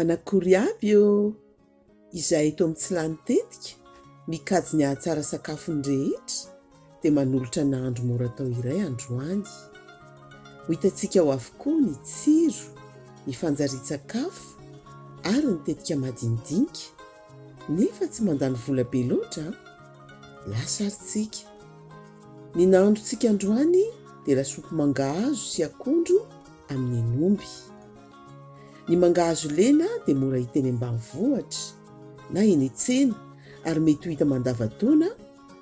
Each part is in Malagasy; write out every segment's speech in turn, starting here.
Manakory avy eo izay eto amin'ny tsy lany tetika mikajy ny ahatsara sakafony rehetra dia manolotra nahandro mora tao iray androany. Ho hitantsika ao avokoa ny tsiro, ny fanjarian-tsakafo ary ny tetika madinidinika nefa tsy mandany vola be loatra. Lasa aritsika. Ny nahandrontsika androany dia lasopy mangahazo sy akondro amin'ny enomby. Ny mangahazo lena dia mora hita eny ambanivohitra na eny an-tsena ary mety ho hita mandavan-taona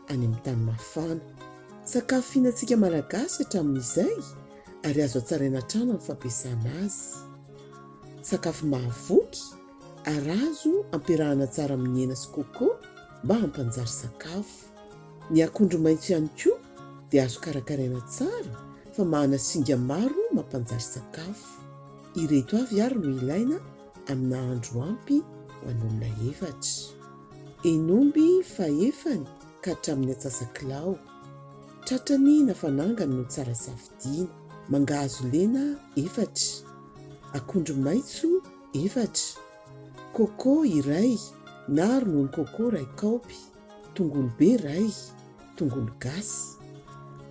any amin'ny tany mafana. Sakafo fihinantsika malagasy hatramin'izay ary azo hatsaraina hatrany amin'ny fampiasana azy. Sakafo mahavoky ary azo ampiarahana tsara amin'ny hena sy coco mba hampanjary sakafo. Ny akondro maitso ihany koa dia azo karakaraina tsara fa manana singa maro mampanjary sakafo. Ireto avy ary no ilaina amin'ny nahandro ampy ho an'olona efatra. Enomby fahefany ka hatramin'ny atsasakilao. Tratrany na fanangany no tsara safidiana. Mangahazo lena 4, akondro maitso 4, coco iray na ronono coco 1 kaopy, tongolo be 1, tongolo gasy,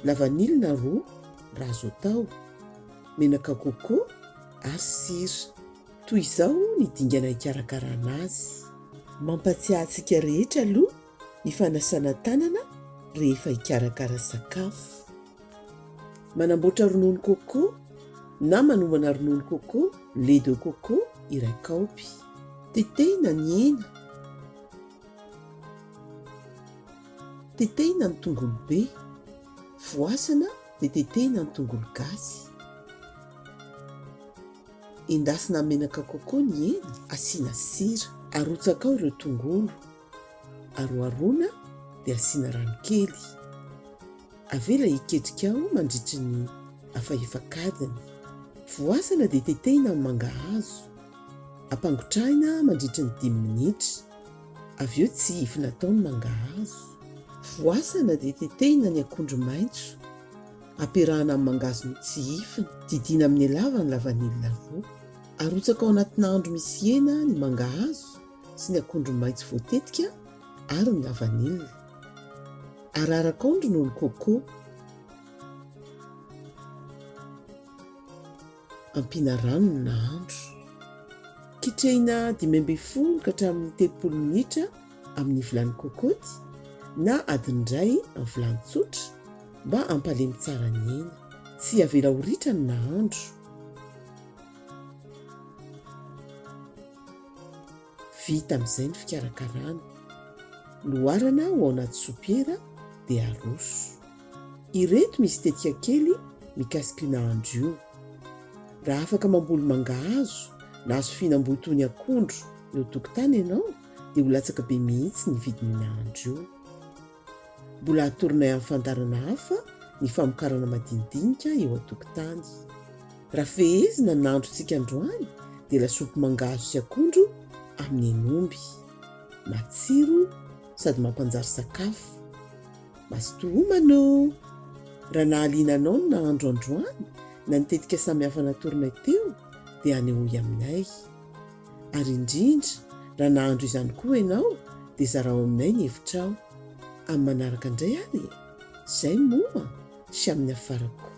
lavanilina 2 raha azo atao, menaka coco ary sira. Toy izao ny dingana hikarakarana azy. Mampatsiahy antsika rehetra aloha ny fanasana tanana rehefa hikarakara sakafo. Manamboatra ronono coco na manomana ronono coco lait de coco 1 kaopy. Tetehina ny hena, tetehina ny tongolo be, voasana dia tetehina ny tongolo gasy. Endasina menaka coco ny hena, asiana sira, arotsaka ao ireo tongolo, aroharona dia asiana rano kely. Avela hiketrika ao mandritry ny afahefakadiny. Voasana dia tetehina ny mangahazo, ampangotrahina mandritry ny 5 minitra. Avy eo tsy hifina tao ny mangahazo. Voasana dia tetehina ny akondro maitso, ampiarahana amin'ny mangahazo tsy hifina, didina amin'ny halavany lavanilina 2. Arotsaka ao anaty nahandro misy hena ny mangahazo sy ny akondro maitso voatetika ary ny lavanilina. Araraka ao ny ronono coco. Ampiana rano ny nahandro. Kitrehina 15 ka hatramin'ny 30 minitra amin'ny vilany kokoty na adiny 1 amin'ny vilany tsotra mba hampalemy tsara ny hena. Tsy avela ho ritra ny nahandro. Vita amin'izay ny fikarakarana. Loarana ho anaty sopiera dia aroso. Ireto misy tetika kely mikasika io nahandro io. Raha afaka mamboly mangahazo na azo fihinam-boa toy ny akondro eo tokotany ianao dia ho latsaka be mihitsy ny vidin'ny nahandro io. Mbola hatoronay amin'ny fandarana hafa ny famokarana madinidinika eo an-tokotany. Raha fehezina ny nahandrontsika androany dia lasopy mangahazo sy akondro amin'ny enomby. Matsiro sady mampanjary sakafo. Mastohomano! Raha nahaliana anao ny nahandro androany na nitetika samihafa natoronay teo dia anehoy aminay. Ary indrindra raha nahandro izany koa ianao dia zarao aminay ny hevitrao. Amin'ny manaraka indray ary. Izay moa sy amin'ny afarako.